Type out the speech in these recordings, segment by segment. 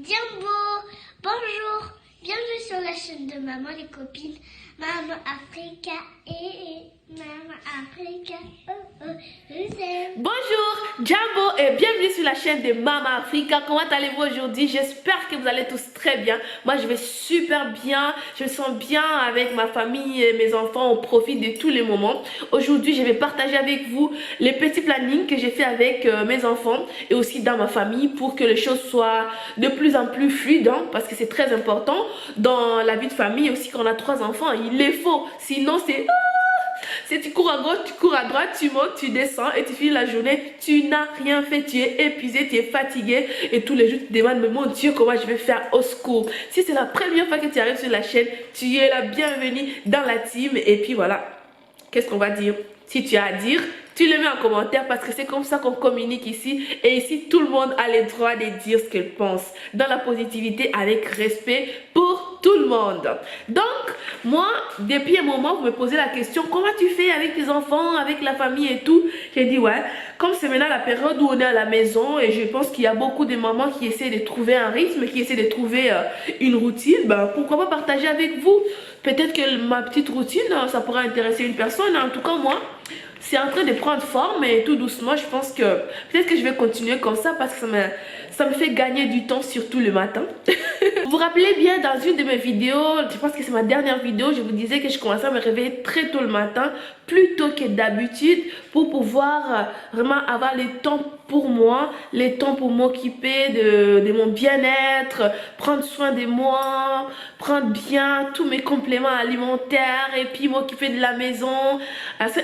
Jumbo, bonjour, bienvenue sur la chaîne de Maman les copines, Maman Africa et Maman Africa, je vous aime. Bonjour, Jumbo et bienvenue sur la chaîne de Maman Africa. Comment allez-vous aujourd'hui? J'espère que vous allez tous très bien. Moi je vais super bien, je me sens bien avec ma famille et mes enfants, on profite de tous les moments. Aujourd'hui je vais partager avec vous les petits plannings que j'ai fait avec mes enfants et aussi dans ma famille pour que les choses soient de plus en plus fluides, hein, parce que c'est très important dans la vie de famille aussi quand on a 3 enfants, il est faux, sinon c'est... Si tu cours à gauche, tu cours à droite, tu montes, tu descends et tu finis la journée, tu n'as rien fait, tu es épuisé, tu es fatigué et tous les jours tu te demandes, mais mon Dieu, comment je vais faire au secours. Si c'est la première fois que tu arrives sur la chaîne, tu es la bienvenue dans la team et puis voilà, qu'est-ce qu'on va dire? Si tu as à dire, tu le mets en commentaire parce que c'est comme ça qu'on communique ici. Et ici, tout le monde a le droit de dire ce qu'il pense. Dans la positivité, avec respect pour tout le monde. Donc, moi, depuis un moment, vous me posez la question, comment tu fais avec tes enfants, avec la famille et tout? J'ai dit, ouais, comme c'est maintenant la période où on est à la maison et je pense qu'il y a beaucoup de mamans qui essaient de trouver un rythme, qui essaient de trouver une routine, ben, pourquoi pas partager avec vous? Peut-être que ma petite routine, ça pourrait intéresser une personne. En tout cas, moi, c'est en train de prendre forme et tout doucement, je pense que peut-être que je vais continuer comme ça parce que ça me fait gagner du temps, surtout le matin. Vous vous rappelez bien, dans une de mes vidéos, je pense que c'est ma dernière vidéo, je vous disais que je commençais à me réveiller très tôt le matin, plus tôt que d'habitude, pour pouvoir vraiment avoir le temps pour moi, le temps pour m'occuper de mon bien-être, prendre soin de moi, prendre bien tous mes compléments alimentaires et puis m'occuper de la maison,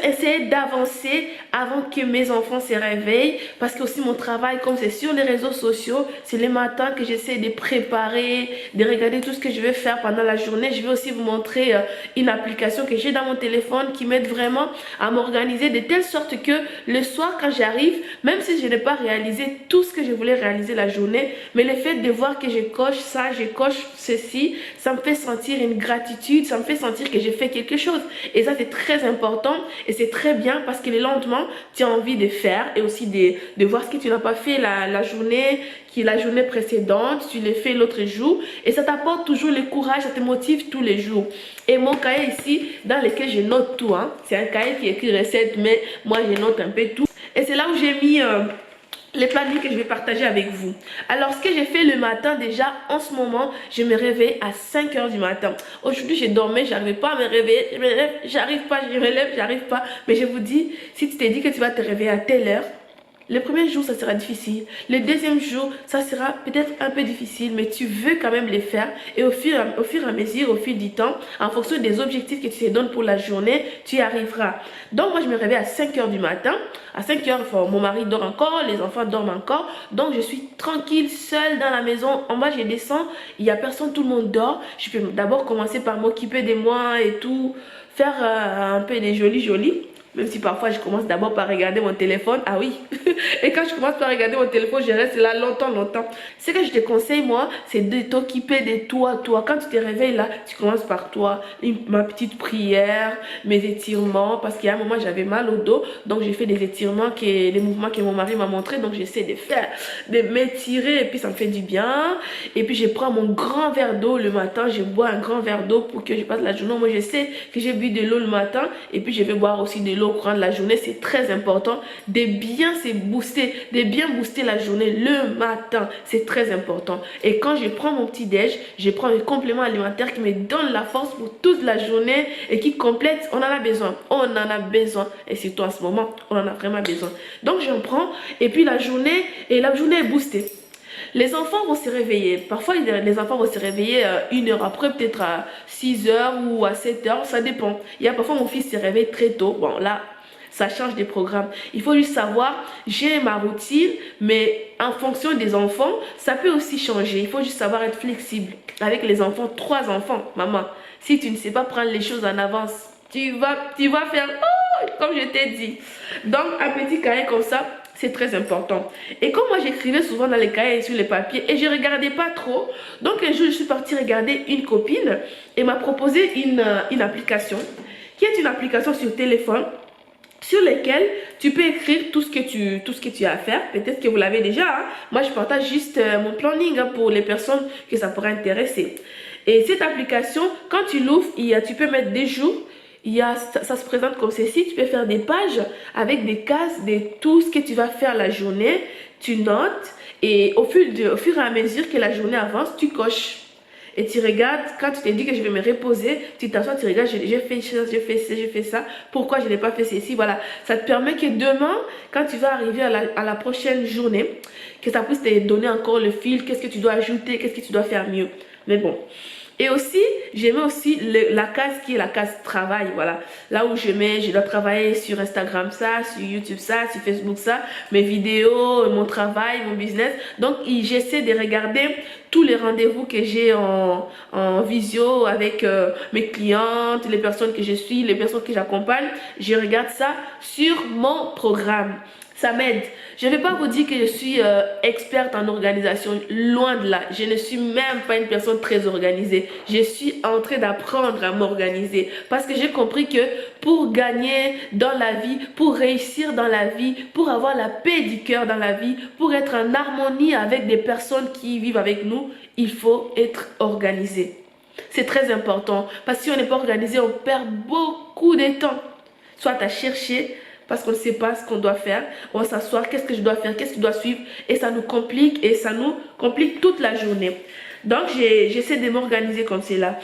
essayer d'avancer avant que mes enfants se réveillent, parce que aussi mon travail, comme c'est sur les réseaux sociaux, c'est le matin que j'essaie de préparer, de regarder tout ce que je vais faire pendant la journée. Je vais aussi vous montrer une application que j'ai dans mon téléphone qui m'aide vraiment à m'organiser de telle sorte que le soir quand j'arrive, même si je n'ai pas réalisé tout ce que je voulais réaliser la journée, mais le fait de voir que je coche ça, je coche ceci, ça me fait sentir une gratitude, ça me fait sentir que j'ai fait quelque chose. Et ça c'est très important et c'est très bien parce que le lendemain, tu as envie de faire et aussi de voir ce que tu n'as pas fait la journée précédente, tu l'as fait l'autre jour et ça t'apporte toujours le courage, ça te motive tous les jours. Et mon cahier ici, dans lequel je note tout, hein, c'est un cahier qui écrit recettes, mais moi je note un peu tout. Et c'est là où j'ai mis les plannings que je vais partager avec vous. Alors ce que j'ai fait le matin déjà, en ce moment, je me réveille à 5 h du matin. Aujourd'hui, j'ai dormi, j'arrivais pas à me réveiller. Je me lève, j'arrive pas, je me lève, j'arrive pas. Mais je vous dis, si tu t'es dit que tu vas te réveiller à telle heure, le premier jour, ça sera difficile. Le deuxième jour, ça sera peut-être un peu difficile, mais tu veux quand même les faire. Et au fur et à mesure, au fil du temps, en fonction des objectifs que tu te donnes pour la journée, tu y arriveras. Donc, moi, je me réveille à 5 h du matin. À 5 h, mon mari dort encore, les enfants dorment encore. Donc, je suis tranquille, seule dans la maison. En bas, je descends, il n'y a personne, tout le monde dort. Je peux d'abord commencer par m'occuper de moi et tout, faire un peu des jolis. Même si parfois je commence d'abord par regarder mon téléphone. Ah oui. Et quand je commence par regarder mon téléphone, je reste là longtemps. Ce que je te conseille, moi, c'est de t'occuper de toi. Quand tu te réveilles là, tu commences par toi. Ma petite prière, mes étirements. Parce qu'il y a un moment, j'avais mal au dos. Donc j'ai fait des étirements, les mouvements que mon mari m'a montré. Donc j'essaie de faire, de m'étirer. Et puis ça me fait du bien. Et puis je prends mon grand verre d'eau le matin. Je bois un grand verre d'eau pour que je passe la journée. Moi, je sais que j'ai bu de l'eau le matin. Et puis je vais boire aussi de l'eau au courant de la journée. C'est très important de bien booster la journée le matin. C'est très important. Et quand je prends mon petit déj, je prends un complément alimentaire qui me donne la force pour toute la journée et qui complète. On en a besoin. Et surtout en ce moment, on en a vraiment besoin. Donc j'en prends et puis la journée est boostée. Les enfants vont se réveiller. Parfois, les enfants vont se réveiller 1 heure après, peut-être à 6 h ou à 7 h. Ça dépend. Il y a parfois mon fils se réveille très tôt. Bon, là, ça change des programmes. Il faut juste savoir, j'ai ma routine, mais en fonction des enfants, ça peut aussi changer. Il faut juste savoir être flexible. Avec les enfants, 3 enfants, maman, si tu ne sais pas prendre les choses en avance, tu vas faire comme je t'ai dit. Donc, un petit cahier comme ça, c'est très important. Et comme moi j'écrivais souvent dans les cahiers et sur les papiers et je regardais pas trop, donc un jour je suis partie regarder une copine et m'a proposé une application qui est une application sur téléphone sur lesquels tu peux écrire tout ce que tu as à faire. Peut-être que vous l'avez déjà. Hein. Moi, je partage juste mon planning hein, pour les personnes que ça pourrait intéresser. Et cette application, quand tu l'ouvres, tu peux mettre des jours. Ça se présente comme ceci. Tu peux faire des pages avec des cases de tout ce que tu vas faire la journée. Tu notes et au fur et à mesure que la journée avance, tu coches. Et tu regardes, quand tu te dis que je vais me reposer, tu t'assois, tu regardes, j'ai fait ça, j'ai fait ça, pourquoi je n'ai pas fait ceci, voilà. Ça te permet que demain, quand tu vas arriver à la prochaine journée, que ça puisse te donner encore le fil, qu'est-ce que tu dois ajouter, qu'est-ce que tu dois faire mieux. Mais bon. Et aussi, j'aimais aussi la case qui est la case travail, voilà. Là où je dois travailler sur Instagram ça, sur YouTube ça, sur Facebook ça, mes vidéos, mon travail, mon business. Donc, j'essaie de regarder tous les rendez-vous que j'ai en visio avec mes clientes, les personnes que je suis, les personnes que j'accompagne. Je regarde ça sur mon programme. Ça m'aide. Je ne vais pas vous dire que je suis experte en organisation, loin de là. Je ne suis même pas une personne très organisée. Je suis en train d'apprendre à m'organiser parce que j'ai compris que pour gagner dans la vie, pour réussir dans la vie, pour avoir la paix du cœur dans la vie, pour être en harmonie avec des personnes qui vivent avec nous, il faut être organisé. C'est très important parce que si on n'est pas organisé, on perd beaucoup de temps. Soit à chercher parce qu'on ne sait pas ce qu'on doit faire. On va s'asseoir, qu'est-ce que je dois faire, qu'est-ce que je dois suivre. Et ça nous complique toute la journée. Donc, j'essaie de m'organiser comme cela.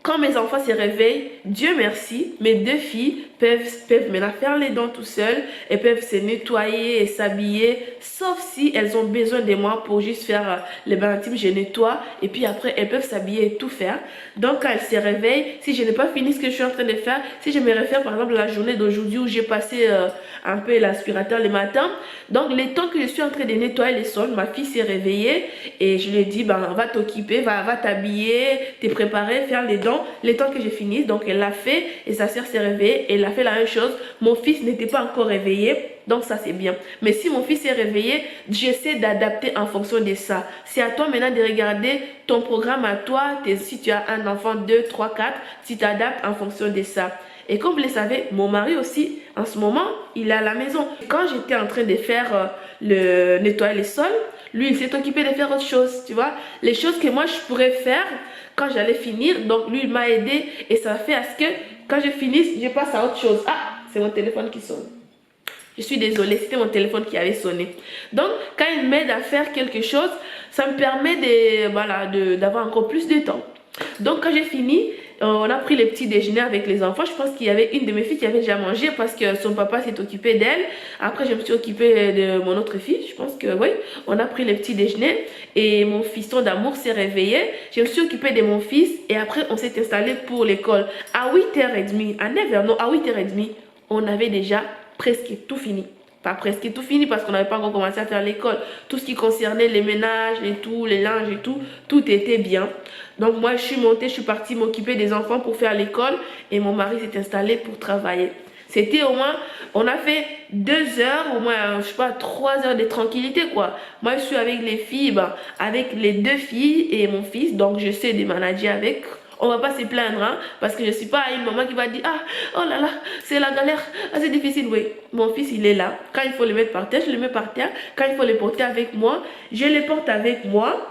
Quand mes enfants se réveillent, Dieu merci, mes deux filles peuvent maintenant faire les dents tout seules. Elles peuvent se nettoyer et s'habiller, sauf si elles ont besoin de moi pour juste faire les bains intimes, je nettoie. Et puis après, elles peuvent s'habiller et tout faire. Donc quand elles se réveillent, si je n'ai pas fini ce que je suis en train de faire, si je me réfère par exemple à la journée d'aujourd'hui où j'ai passé un peu l'aspirateur le matin, donc le temps que je suis en train de nettoyer les sols, ma fille s'est réveillée et je lui ai dit, ben, va t'occuper, va t'habiller, te préparer, faire les dents. Le temps que je finisse, donc elle l'a fait et sa soeur s'est réveillée et elle a fait la même chose. Mon fils n'était pas encore réveillé, donc ça c'est bien. Mais si mon fils est réveillé, j'essaie d'adapter en fonction de ça. C'est à toi maintenant de regarder ton programme à toi, si tu as un enfant 2, 3, 4, tu t'adaptes en fonction de ça. Et comme vous le savez, mon mari aussi, en ce moment, il est à la maison. Quand j'étais en train de faire nettoyer les sols, lui, il s'est occupé de faire autre chose, tu vois. Les choses que moi, je pourrais faire quand j'allais finir. Donc, lui, il m'a aidé et ça fait à ce que quand je finisse, je passe à autre chose. Ah, c'est mon téléphone qui sonne. Je suis désolée, c'était mon téléphone qui avait sonné. Donc, quand il m'aide à faire quelque chose, ça me permet d'avoir encore plus de temps. Donc, quand j'ai fini, on a pris les petits déjeuners avec les enfants. Je pense qu'il y avait une de mes filles qui avait déjà mangé parce que son papa s'est occupé d'elle. Après, je me suis occupée de mon autre fille. Je pense que oui, on a pris les petits déjeuners et mon fiston d'amour s'est réveillé. Je me suis occupée de mon fils et après, on s'est installé pour l'école. À 8h30, à 9h, non, à 8h30, on avait déjà presque tout fini. Pas presque tout fini parce qu'on n'avait pas encore commencé à faire l'école. Tout ce qui concernait les ménages et tout, les linges et tout, tout était bien. Donc moi, je suis montée, je suis partie m'occuper des enfants pour faire l'école et mon mari s'est installé pour travailler. C'était au moins, on a fait 2 heures, au moins, je sais pas, 3 heures de tranquillité quoi. Moi, je suis avec les filles, avec les 2 filles et mon fils, donc je sais démanager avec. On va pas se plaindre, hein, parce que je suis pas une maman qui va dire, ah, oh là là, c'est la galère, ah, c'est difficile, oui. Mon fils, il est là. Quand il faut le mettre par terre, je le mets par terre. Quand il faut le porter avec moi, je le porte avec moi.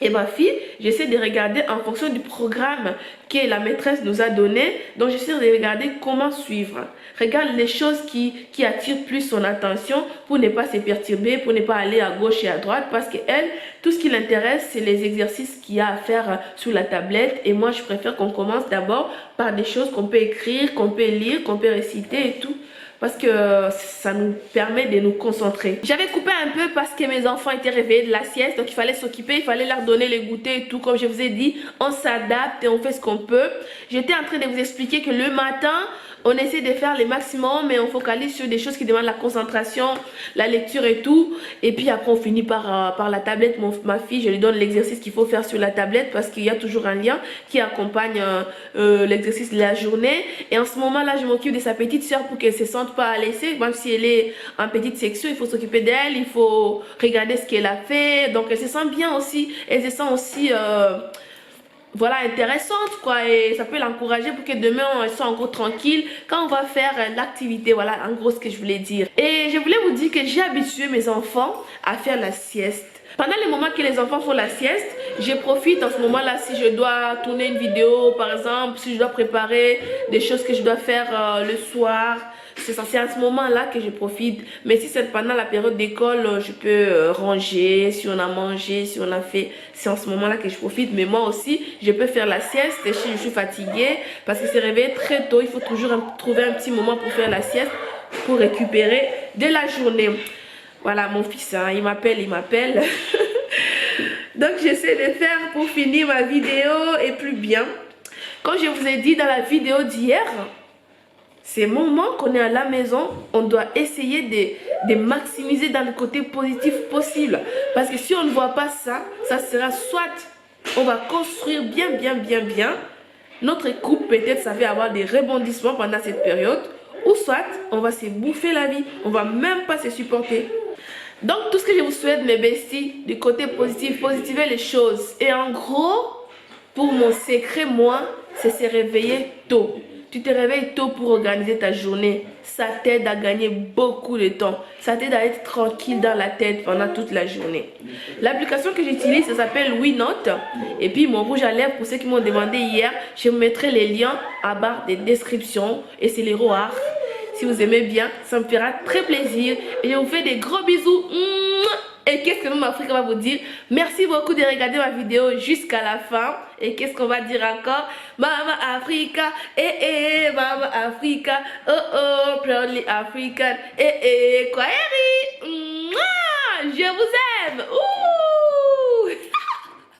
Et ma fille, j'essaie de regarder en fonction du programme que la maîtresse nous a donné. Donc, j'essaie de regarder comment suivre. Regarde les choses qui attirent plus son attention pour ne pas se perturber, pour ne pas aller à gauche et à droite. Parce qu'elle, tout ce qui l'intéresse, c'est les exercices qu'il y a à faire sur la tablette. Et moi, je préfère qu'on commence d'abord par des choses qu'on peut écrire, qu'on peut lire, qu'on peut réciter et tout. Parce que ça nous permet de nous concentrer. J'avais coupé un peu parce que mes enfants étaient réveillés de la sieste. Donc il fallait s'occuper, il fallait leur donner les goûters et tout. Comme je vous ai dit, on s'adapte et on fait ce qu'on peut. J'étais en train de vous expliquer que le matin, on essaie de faire le maximum, mais on focalise sur des choses qui demandent la concentration, la lecture et tout. Et puis après, on finit par la tablette. Ma fille, je lui donne l'exercice qu'il faut faire sur la tablette parce qu'il y a toujours un lien qui accompagne l'exercice de la journée. Et en ce moment-là, je m'occupe de sa petite soeur pour qu'elle ne se sente pas à laisser. Même si elle est en petite section, il faut s'occuper d'elle, il faut regarder ce qu'elle a fait. Donc, elle se sent bien aussi. Elle se sent aussi voilà, intéressante quoi, et ça peut l'encourager pour que demain on soit encore tranquille quand on va faire l'activité. Voilà en gros ce que je voulais dire. Et je voulais vous dire que j'ai habitué mes enfants à faire la sieste. Pendant les moments que les enfants font la sieste, je profite en ce moment-là si je dois tourner une vidéo par exemple, si je dois préparer des choses que je dois faire le soir. C'est à ce moment-là que je profite. Mais si c'est pendant la période d'école, je peux ranger, si on a mangé, si on a fait. C'est en ce moment-là que je profite. Mais moi aussi, je peux faire la sieste si je suis fatiguée. Parce que c'est réveillé très tôt. Il faut toujours trouver un petit moment pour faire la sieste, pour récupérer de la journée. Voilà mon fils, hein, il m'appelle. Donc j'essaie de faire pour finir ma vidéo et plus bien. Comme je vous ai dit dans la vidéo d'hier, ces moments qu'on est à la maison, on doit essayer de maximiser dans le côté positif possible. Parce que si on ne voit pas ça, ça sera soit on va construire bien. Notre couple peut-être ça va avoir des rebondissements pendant cette période. Ou soit on va se bouffer la vie, on va même pas se supporter. Donc tout ce que je vous souhaite mes besties, du côté positif, positiver les choses. Et en gros, pour mon secret moi, c'est se réveiller tôt. Tu te réveilles tôt pour organiser ta journée. Ça t'aide à gagner beaucoup de temps. Ça t'aide à être tranquille dans la tête pendant toute la journée. L'application que j'utilise, ça s'appelle WeNote. Et puis mon rouge à lèvres, pour ceux qui m'ont demandé hier, je vous mettrai les liens à barre des descriptions. Et c'est les roars. Si vous aimez bien, ça me fera très plaisir. Et je vous fais des gros bisous. Et qu'est-ce que Maman Africa va vous dire? Merci beaucoup de regarder ma vidéo jusqu'à la fin. Et qu'est-ce qu'on va dire encore? Maman Africa, Maman Africa, oh, proudly African, Kwaheri. Je vous aime. Ouh.